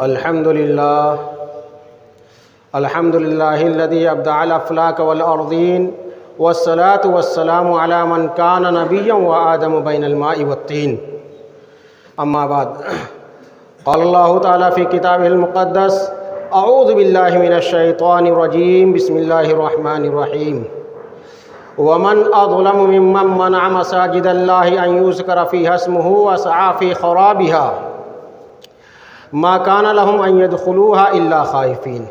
الحمد لله الذي أبدع الأفلاك والأرضين والصلاة والسلام على من كان نبيا وآدم بين الماء والطين. أما بعد، قال الله تعالى في كتابه المقدس: أعوذ بالله من الشيطان الرجيم، بسم الله الرحمن الرحيم. ومن أظلم ممن منع مساجد الله أن يذكر فيها اسمه وسعى في خرابها ما كان لهم أن يدخلوها إلا خائفين.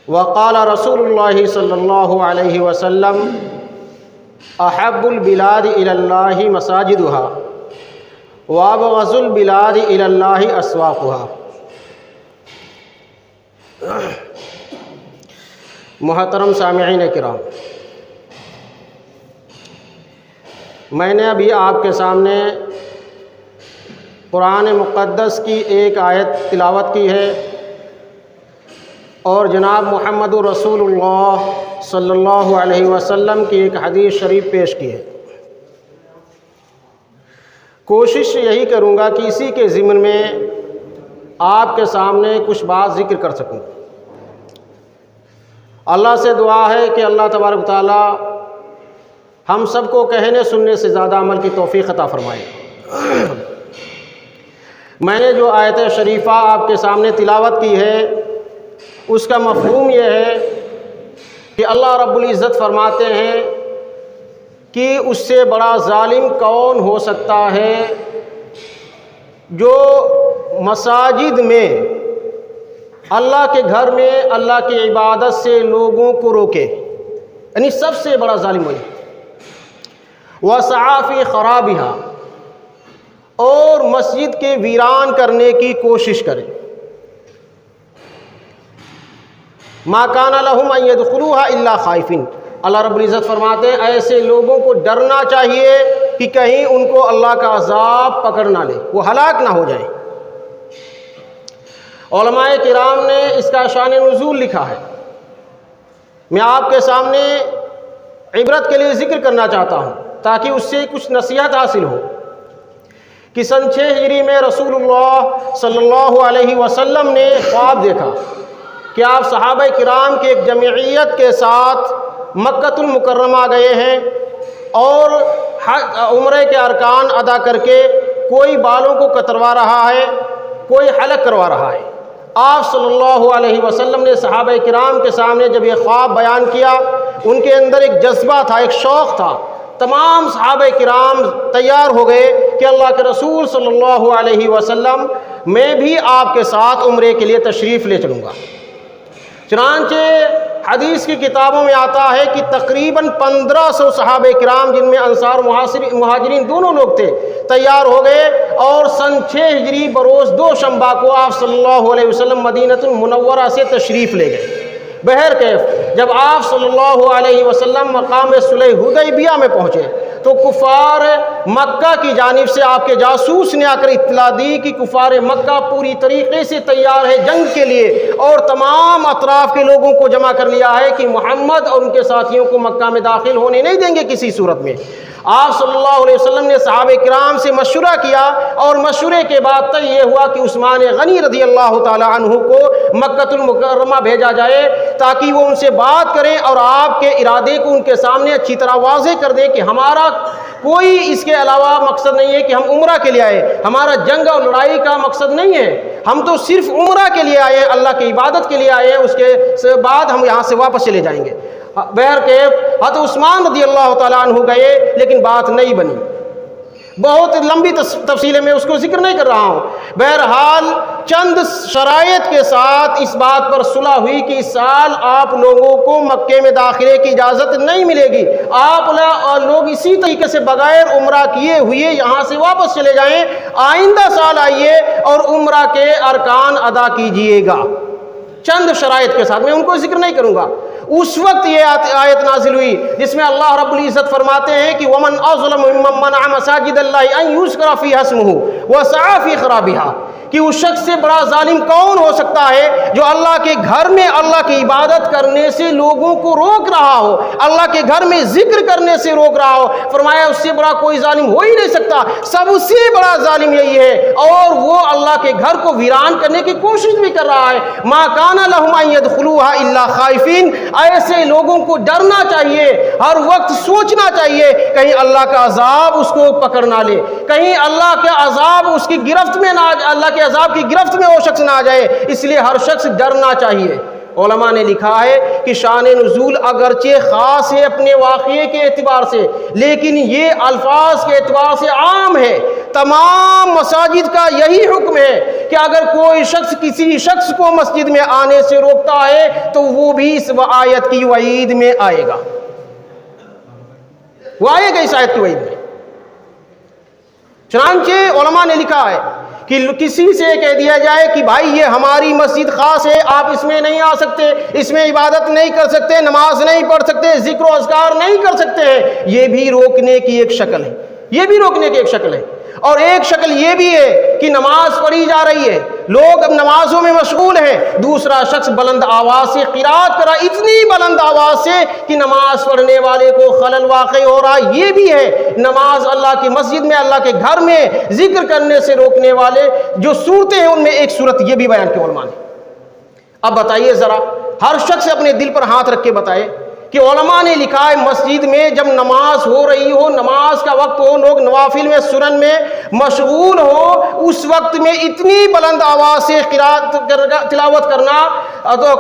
وقال رسول الله صلى الله عليه وسلم: أحب البلاد إلى الله مساجدها وأبغض البلاد إلى الله أسواقها. محترم سامعین کرام، میں نے ابھی آپ کے سامنے قرآن مقدس کی ایک آیت تلاوت کی ہے اور جناب محمد رسول اللہ صلی اللہ علیہ وسلم کی ایک حدیث شریف پیش کی ہے. کوشش یہی کروں گا کہ اسی کے ضمن میں آپ کے سامنے کچھ بات ذکر کر سکوں. اللہ سے دعا ہے کہ اللہ تبارک و تعالی ہم سب کو کہنے سننے سے زیادہ عمل کی توفیق عطا فرمائے. میں نے جو آیت شریفہ آپ کے سامنے تلاوت کی ہے اس کا مفہوم یہ ہے کہ اللہ رب العزت فرماتے ہیں کہ اس سے بڑا ظالم کون ہو سکتا ہے جو مساجد میں، اللہ کے گھر میں اللہ کی عبادت سے لوگوں کو روکے. یعنی سب سے بڑا ظالم وہی. وَسَعَى فِي خَرَابِهَا، اور مسجد کے ویران کرنے کی کوشش کرے. مَا كَانَ لَهُمْ أَن يَدْخُلُوهَا إِلَّا خَائِفِينَ. اللہ رب العزت فرماتے ہیں ایسے لوگوں کو ڈرنا چاہیے کہ کہیں ان کو اللہ کا عذاب پکڑ نہ لے، وہ ہلاک نہ ہو جائیں. علماء کرام نے اس کا شان نزول لکھا ہے. میں آپ کے سامنے عبرت کے لیے ذکر کرنا چاہتا ہوں تاکہ اس سے کچھ نصیحت حاصل ہو کہ سن 6 ہجری میں رسول اللہ صلی اللہ علیہ وسلم نے خواب دیکھا کہ آپ صحابہ کرام کی ایک جمعیت کے ساتھ مکۃ المکرمہ گئے ہیں اور عمرے کے ارکان ادا کر کے کوئی بالوں کو کتروا رہا ہے، کوئی حلق کروا رہا ہے. آپ صلی اللہ علیہ وسلم نے صحابہ کرام کے سامنے جب یہ خواب بیان کیا، ان کے اندر ایک جذبہ تھا، ایک شوق تھا. تمام صحابہ کرام تیار ہو گئے کہ اللہ کے رسول صلی اللہ علیہ وسلم میں بھی آپ کے ساتھ عمرے کے لیے تشریف لے چلوں گا. چنانچہ حدیث کی کتابوں میں آتا ہے کہ تقریباً 1500 صحابہ کرام جن میں انصار مہاجرین دونوں لوگ تھے تیار ہو گئے اور سن 6 ہجری بروز 2 شنبہ کو آپ صلی اللہ علیہ وسلم مدینۃ المنورہ سے تشریف لے گئے. بہرکیف جب آپ صلی اللہ علیہ وسلم مقام صلح حدیبیہ میں پہنچے تو کفار مکہ کی جانب سے آپ کے جاسوس نے آ کر اطلاع دی کہ کفار مکہ پوری طریقے سے تیار ہے جنگ کے لیے اور تمام اطراف کے لوگوں کو جمع کر لیا ہے کہ محمد اور ان کے ساتھیوں کو مکہ میں داخل ہونے نہیں دیں گے کسی صورت میں. آپ صلی اللہ علیہ وسلم نے صحابہ کرام سے مشورہ کیا اور مشورے کے بعد طے یہ ہوا کہ عثمان غنی رضی اللہ تعالی عنہ کو مکۃ المکرمہ بھیجا جائے تاکہ وہ ان سے بات کریں اور آپ کے ارادے کو ان کے سامنے اچھی طرح واضح کر دیں کہ ہمارا کوئی اس کے علاوہ مقصد نہیں ہے کہ ہم عمرہ کے لیے آئے، ہمارا جنگ اور لڑائی کا مقصد نہیں ہے، ہم تو صرف عمرہ کے لیے آئے ہیں، اللہ کی عبادت کے لیے آئے ہیں، اس کے بعد ہم یہاں سے واپس چلے جائیں گے. بہرکیف حضرت عثمان رضی اللہ تعالیٰ عنہ گئے لیکن بات نہیں بنی. بہت لمبی تفصیلیں میں اس کو ذکر نہیں کر رہا ہوں. بہرحال چند شرائط کے ساتھ اس بات پر صلح ہوئی کہ اس سال آپ لوگوں کو مکے میں داخلے کی اجازت نہیں ملے گی، آپ لوگ اسی طریقے سے بغیر عمرہ کیے ہوئے یہاں سے واپس چلے جائیں، آئندہ سال آئیے اور عمرہ کے ارکان ادا کیجئے گا. چند شرائط کے ساتھ، میں ان کو ذکر نہیں کروں گا. اس وقت یہ آیت نازل ہوئی جس میں اللہ رب العزت فرماتے ہیں کہ وَمَنْ أَظْلَمُ مِمَّنْ مَنَعَ مَسَاجِدَ اللَّهِ أَنْ يُذْكَرَ فِيهَا اسْمُهُ وَسَعَى فِي خَرَابِهَا، کہ اس شخص سے بڑا ظالم کون ہو سکتا ہے جو اللہ کے گھر میں اللہ کی عبادت کرنے سے لوگوں کو روک رہا ہو، اللہ کے گھر میں ذکر کرنے سے روک رہا ہو. فرمایا اس سے بڑا کوئی ظالم ہو ہی نہیں سکتا، سب سے بڑا ظالم یہی ہے اور وہ اللہ کے گھر کو ویران کرنے کی کوشش بھی کر رہا ہے۔ ما کان لہم ان یدخلوها الا خائفین، ایسے لوگوں کو ڈرنا چاہیے، ہر وقت سوچنا چاہیے کہیں اللہ کا عذاب اس کو پکڑ نہ لے، کہیں اللہ کے عذاب اس کی گرفت میں نہ، اللہ کے عذاب کی گرفت میں وہ شخص نہ آ جائے، اس لیے ہر شخص ڈرنا چاہیے۔ علماء نے لکھا ہے کہ شان نزول اگرچہ خاص ہے اپنے واقعے کے اعتبار سے، لیکن یہ الفاظ کے اعتبار سے عام ہے۔ تمام مساجد کا یہی حکم ہے کہ اگر کوئی شخص کسی شخص کو مسجد میں آنے سے روکتا ہے تو وہ بھی اس آیت کی وعید میں آئے گا، وہ آئے گا اس آیت کی وعید میں۔ چنانچہ علماء نے لکھا ہے کہ کسی سے کہہ دیا جائے کہ بھائی یہ ہماری مسجد خاص ہے، آپ اس میں نہیں آ سکتے، اس میں عبادت نہیں کر سکتے، نماز نہیں پڑھ سکتے، ذکر و اذکار نہیں کر سکتے ہیں، یہ بھی روکنے کی ایک شکل ہے، یہ بھی روکنے کی ایک شکل ہے۔ اور ایک شکل یہ بھی ہے کہ نماز پڑھی جا رہی ہے، لوگ اب نمازوں میں مشغول ہیں، دوسرا شخص بلند آواز سے قرات کرا، اتنی بلند آواز سے کہ نماز پڑھنے والے کو خلل واقع ہو رہا، یہ بھی ہے۔ نماز اللہ کی مسجد میں، اللہ کے گھر میں ذکر کرنے سے روکنے والے جو صورتیں ہیں ان میں ایک صورت یہ بھی بیان کی علماء نے۔ اب بتائیے ذرا، ہر شخص اپنے دل پر ہاتھ رکھ کے بتائے کہ علماء نے لکھا ہے مسجد میں جب نماز ہو رہی ہو، نماز کا وقت ہو، لوگ نوافل میں سنن میں مشغول ہو، اس وقت میں اتنی بلند آواز سے قرات تلاوت کرنا،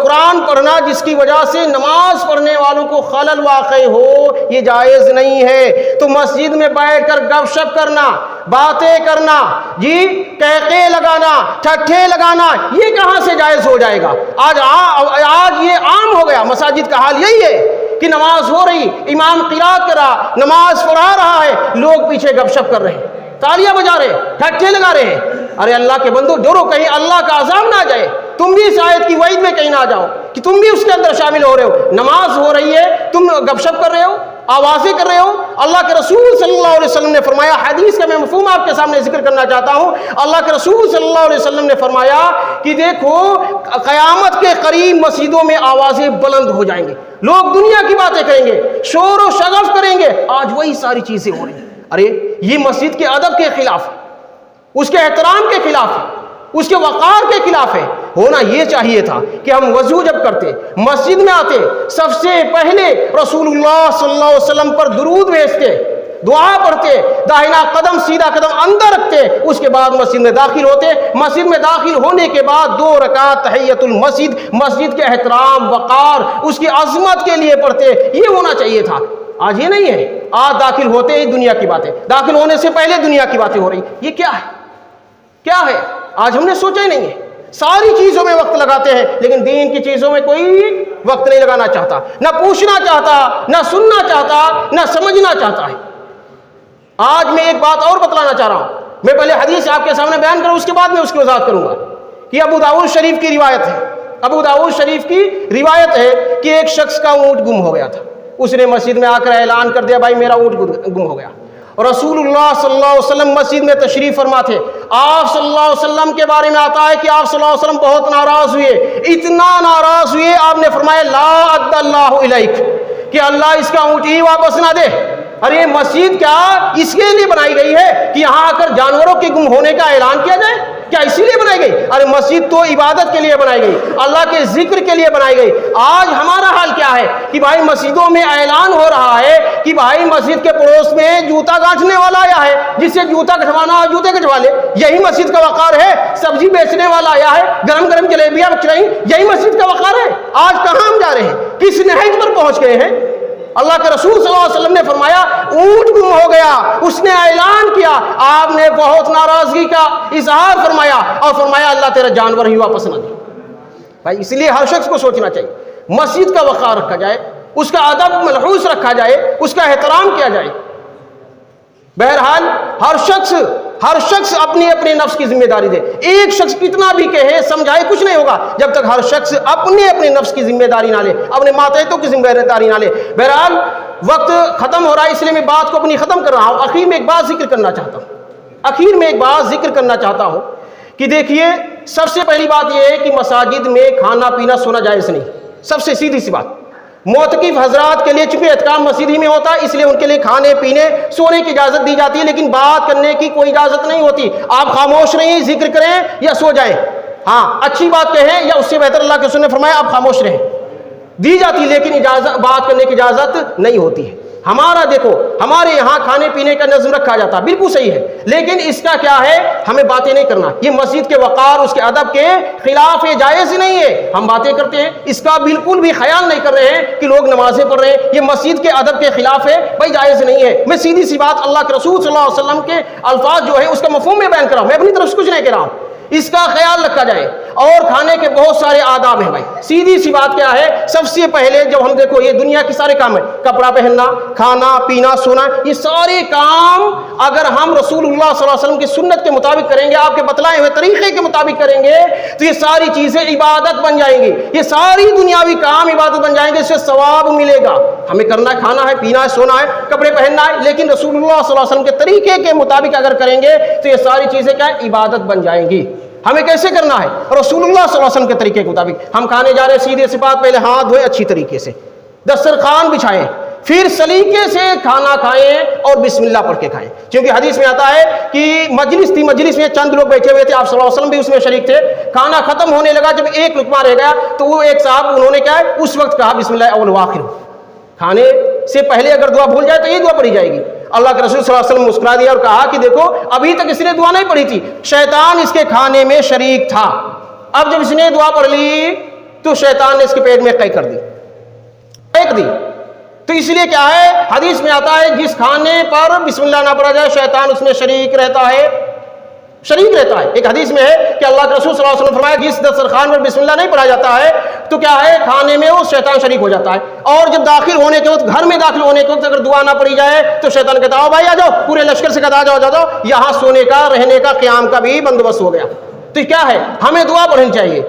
قرآن پڑھنا جس کی وجہ سے نماز پڑھنے والوں کو خلل واقع ہو، یہ جائز نہیں ہے۔ تو مسجد میں بیٹھ کر گپ شپ کرنا، باتیں کرنا، جی کہکے لگانا، ٹھٹھے لگانا، یہ کہاں سے جائز ہو جائے گا؟ آج یہ عام ہو گیا، مساجد کا حال یہی ہے کہ نماز ہو رہی، امام قرات کر رہا، نماز پڑھا رہا ہے، لوگ پیچھے گپ شپ کر رہے ہیں، تالیاں بجا رہے ہیں، ٹھٹھے لگا رہے ہیں۔ ارے اللہ کے بندو ڈرو، کہیں اللہ کا عذاب نہ آ جائے، تم بھی اس آیت کی وعید میں کہیں نہ آ جاؤ کہ تم بھی اس کے اندر شامل ہو رہے ہو۔ نماز ہو رہی ہے، تم گپ شپ کر رہے ہو، آوازیں کر رہے ہو۔ اللہ کے رسول صلی اللہ علیہ وسلم نے فرمایا، حدیث کا میں مفہوم آپ کے سامنے ذکر کرنا چاہتا ہوں، اللہ کے رسول صلی اللہ علیہ وسلم نے فرمایا کہ دیکھو قیامت کے قریب مسجدوں میں آوازیں بلند ہو جائیں گے، لوگ دنیا کی باتیں کریں گے، شور و شغف کریں گے، آج وہی ساری چیزیں ہو رہی ہیں۔ ارے یہ مسجد کے ادب کے خلاف ہے، اس کے احترام کے خلاف ہے، اس کے وقار کے خلاف ہے۔ ہونا یہ چاہیے تھا کہ ہم وضو جب کرتے، مسجد میں آتے، سب سے پہلے رسول اللہ صلی اللہ علیہ وسلم پر درود بھیجتے، دعا پڑھتے، داہنا قدم سیدھا قدم اندر رکھتے، اس کے بعد مسجد میں داخل ہوتے، مسجد میں داخل ہونے کے بعد 2 رکعت تحیۃ المسجد، مسجد کے احترام، وقار، اس کی عظمت کے لیے پڑھتے، یہ ہونا چاہیے تھا۔ آج یہ نہیں ہے، آج داخل ہوتے ہی دنیا کی باتیں، داخل ہونے سے پہلے دنیا کی باتیں ہو رہی، یہ کیا ہے؟ کیا ہے؟ آج ہم نے سوچا ہی نہیں ہے۔ ساری چیزوں میں وقت لگاتے ہیں لیکن دین کی چیزوں میں کوئی وقت نہیں لگانا چاہتا، نہ پوچھنا چاہتا، نہ سننا چاہتا، نہ سمجھنا چاہتا ہے۔ آج میں ایک بات اور بتلانا چاہ رہا ہوں، میں پہلے حدیث آپ کے سامنے بیان کروں، اس کے بعد میں اس کی وضاحت کروں گا کہ ابو داؤد شریف کی روایت ہے، ابو داؤد شریف کی روایت ہے کہ ایک شخص کا اونٹ گم ہو گیا تھا، اس نے مسجد میں آ کر اعلان کر دیا، بھائی میرا اونٹ گم ہو گیا۔ رسول اللہ صلی اللہ علیہ وسلم مسجد میں تشریف فرما تھے، آپ صلی اللہ علیہ وسلم کے بارے میں آتا ہے کہ آپ صلی اللہ علیہ وسلم بہت ناراض ہوئے، اتنا ناراض ہوئے آپ نے فرمایا لا اد اللہ الیک، کہ اللہ اس کا اونٹ ہی واپس نہ دے۔ ارے مسجد کیا اس کے لیے بنائی گئی ہے کہ یہاں آ کر جانوروں کے گم ہونے کا اعلان کیا جائے؟ کیا اسی لیے بنائی گئی؟ ارے مسجد تو عبادت کے لیے بنائی گئی، اللہ کے ذکر کے لیے بنائی گئی۔ آج ہمارا حال کیا ہے کہ بھائی مسجدوں میں اعلان ہو رہا ہے کہ بھائی مسجد کے پڑوس میں جوتا گانٹھنے والا آیا ہے، جس سے جوتا کٹوانا ہو جوتے کٹوا لے، یہی مسجد کا وقار ہے۔ سبزی بیچنے والا آیا ہے، گرم گرم جلیبیاں بک رہی، یہی مسجد کا وقار ہے۔ آج کہاں ہم جا رہے ہیں؟ کس نہج پر پہنچ گئے ہیں؟ اللہ کے رسول صلی اللہ علیہ وسلم نے فرمایا اونٹ گم ہو گیا، اس نے اعلان کیا، آپ نے بہت ناراضگی کا اظہار فرمایا اور فرمایا اللہ تیرا جانور ہی واپس نہ دے۔ بھائی اس لیے ہر شخص کو سوچنا چاہیے، مسجد کا وقار رکھا جائے، اس کا ادب ملحوظ رکھا جائے، اس کا احترام کیا جائے۔ بہرحال ہر شخص اپنی اپنے نفس کی ذمہ داری دے۔ ایک شخص کتنا بھی کہے سمجھائے کچھ نہیں ہوگا جب تک ہر شخص اپنے نفس کی ذمہ داری نہ لے، اپنے ماتحتوں کی ذمہ داری نہ لے۔ بہرحال وقت ختم ہو رہا ہے، اس لیے میں بات کو اپنی ختم کر رہا ہوں۔ آخر میں ایک بات ذکر کرنا چاہتا ہوں کہ دیکھیے، سب سے پہلی بات یہ ہے کہ مساجد میں کھانا پینا سونا جائز نہیں، سب سے سیدھی سی بات۔ معتکف حضرات کے لیے چونکہ اعتکاف مسجد ہی میں ہوتا ہے، اس لیے ان کے لیے کھانے پینے سونے کی اجازت دی جاتی ہے، لیکن بات کرنے کی کوئی اجازت نہیں ہوتی۔ آپ خاموش رہیں، ذکر کریں یا سو جائیں، ہاں اچھی بات کہیں یا اس سے بہتر اللہ کے رسول نے فرمایا آپ خاموش رہیں، دی جاتی، لیکن اجازت بات کرنے کی اجازت نہیں ہوتی ہے۔ ہمارا دیکھو ہمارے یہاں کھانے پینے کا نظم رکھا جاتا، بالکل صحیح ہے، لیکن اس کا کیا ہے، ہمیں باتیں نہیں کرنا، یہ مسجد کے وقار اس کے ادب کے خلاف ہے، جائز ہی نہیں ہے۔ ہم باتیں کرتے ہیں، اس کا بالکل بھی خیال نہیں کر رہے ہیں کہ لوگ نمازیں پڑھ رہے ہیں، یہ مسجد کے ادب کے خلاف ہے، بھائی جائز نہیں ہے۔ میں سیدھی سی بات اللہ کے رسول صلی اللہ علیہ وسلم کے الفاظ جو ہے اس کا مفہوم میں بیان کر رہا ہوں، میں اپنی طرف سے کچھ نہیں کہہ رہا ہوں، اس کا خیال رکھا جائے۔ اور کھانے کے بہت سارے آداب ہیں بھائی، سیدھی سی بات کیا ہے، سب سے پہلے جب ہم دیکھو یہ دنیا کے سارے کام ہیں، کپڑا پہننا، کھانا پینا سونا، یہ سارے کام اگر ہم رسول اللہ صلی اللہ علیہ وسلم کی سنت کے مطابق کریں گے، آپ کے بتلائے ہوئے طریقے کے مطابق کریں گے، تو یہ ساری چیزیں عبادت بن جائیں گی، یہ ساری دنیاوی کام عبادت بن جائیں گے، اس سے ثواب ملے گا۔ ہمیں کرنا ہے، کھانا ہے، پینا ہے، سونا ہے، کپڑے پہننا ہے، لیکن رسول اللہ صلی اللہ علیہ وسلم کے طریقے کے مطابق اگر کریں گے تو یہ ساری چیزیں کیا ہے، عبادت بن جائیں گی۔ ہمیں کیسے کرنا ہے، رسول اللہ صلی اللہ علیہ وسلم کے طریقے کے مطابق۔ ہم کھانے جا رہے ہیں، سیدھے سی بات، پہلے ہاتھ دھوئیں اچھی طریقے سے، دسترخوان بچھائیں، پھر سلیقے سے کھانا کھائیں اور بسم اللہ پڑھ کے کھائیں، کیونکہ حدیث میں آتا ہے کہ مجلس تھی، مجلس میں چند لوگ بیٹھے ہوئے تھے، آپ صلی اللہ علیہ وسلم بھی اس میں شریک تھے، کھانا ختم ہونے لگا، جب ایک لقمہ رہ گیا تو وہ ایک صاحب انہوں نے کیا ہے اس وقت کہا بسم اللہ اول واخر، کھانے سے پہلے اگر دعا بھول جائے تو یہ دعا پڑھی جائے گی۔ اللہ کے رسول صلی اللہ علیہ وسلم مسکرا دیا اور کہا کہ دیکھو ابھی تک اس نے دعا نہیں پڑھی تھی، شیطان اس کے کھانے میں شریک تھا، اب جب اس نے دعا پڑھ لی تو شیطان نے اس کے پیٹ میں قید کر دی، پھینک دی۔ تو اس لیے کیا ہے، حدیث میں آتا ہے جس کھانے پر بسم اللہ نہ پڑھا جائے شیطان اس میں شریک رہتا ہے، شریک رہتا ہے۔ ایک حدیث میں ہے کہ اللہ کے رسول صلی اللہ علیہ وسلم فرمایا جس دسترخوان پر بسم اللہ نہیں پڑھا جاتا ہے تو کیا ہے، کھانے میں وہ شیطان شریک ہو جاتا ہے، اور جب داخل ہونے کے وقت، گھر میں داخل ہونے کے وقت اگر دعا نہ پڑھی جائے تو شیطان کہتا ہے بھائی آ جاؤ، پورے لشکر سے کہتا آ جاؤ، یہاں سونے کا، رہنے کا، قیام کا بھی بندوبست ہو گیا۔ تو کیا ہے، ہمیں دعا پڑھنی چاہیے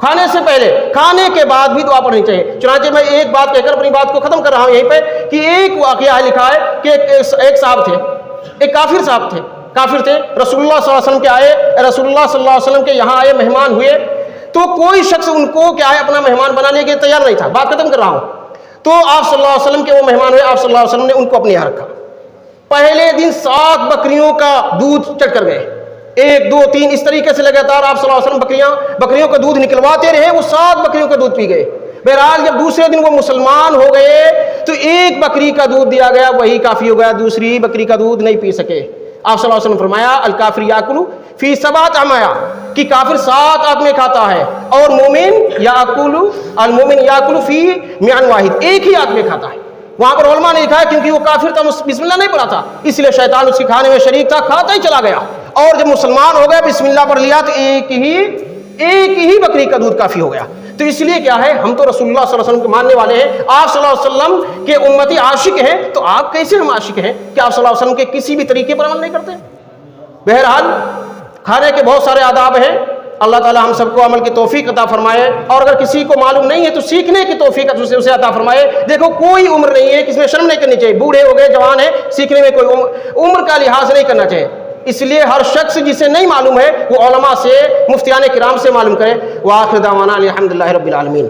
کھانے سے پہلے، کھانے کے بعد بھی دعا پڑھنی چاہیے۔ چنانچہ میں ایک بات کہہ کر اپنی بات کو ختم کر رہا ہوں یہیں پہ کہ ایک واقعہ ہے، لکھا ہے کہ ایک صاحب تھے، ایک کافر صاحب تھے، کافر تھے، رسول اللہ صلی اللہ علیہ وسلم کے آئے، رسول اللہ صلی اللہ علیہ وسلم کے یہاں آئے، مہمان ہوئے، تو کوئی شخص ان کو کیا ہے اپنا مہمان بنانے کے تیار نہیں تھا، بات ختم کر رہا ہوں۔ تو آپ صلی اللہ علیہ وسلم کے وہ مہمان ہوئے، آپ صلی اللہ علیہ وسلم نے ان کو اپنے یہاں رکھا، پہلے دن 7 بکریوں کا دودھ چڑھ کر گئے، 1 2 3 اس طریقے سے لگاتار آپ صلی اللہ علیہ وسلم بکریوں کا دودھ نکلواتے رہے، وہ 7 بکریوں کا دودھ پی گئے۔ بہرحال جب دوسرے دن وہ مسلمان ہو گئے تو 1 بکری کا دودھ دیا گیا، وہی کافی ہو گیا، دوسری بکری کا دودھ نہیں پی سکے۔ آپ صلی اللہ علیہ وسلم فرمایا الکافر یاکل فی 7 امیا، کہ کافر 7 آدمی کھاتا ہے، اور مومن یاکل، المومن یاکل فی میان واحد، ایک ہی آدمی کھاتا ہے۔ وہاں پر علماء نے لکھا ہے کیونکہ وہ کافر تھا، بسم اللہ نہیں پڑھا تھا، اس لیے شیطان اس کے کھانے میں شریک تھا، کھاتا ہی چلا گیا، اور جب مسلمان ہو گیا بسم اللہ پڑھ لیا تو ایک ہی بکری کا دودھ کافی ہو گیا۔ تو اس لیے کیا ہے، ہم تو رسول اللہ صلی اللہ علیہ وسلم کے ماننے والے ہیں، آپ صلی اللہ علیہ وسلم کے امتی عاشق ہیں، تو آپ کیسے ہم عاشق ہیں کہ آپ صلی اللہ علیہ وسلم کے کسی بھی طریقے پر عمل نہیں کرتے؟ بہرحال کھانے کے بہت سارے آداب ہیں، اللہ تعالی ہم سب کو عمل کی توفیق عطا فرمائے، اور اگر کسی کو معلوم نہیں ہے تو سیکھنے کی توفیق اسے عطا فرمائے۔ دیکھو کوئی عمر نہیں ہے کہ اس میں شرم نہیں کرنی چاہیے، بوڑھے ہو گئے، جوان ہیں، سیکھنے میں کوئی عمر کا لحاظ نہیں کرنا چاہیے، اس لیے ہر شخص جسے نہیں معلوم ہے وہ علماء سے، مفتیان کرام سے معلوم کرے۔ وآخر دعوانا الحمدللہ رب العالمین۔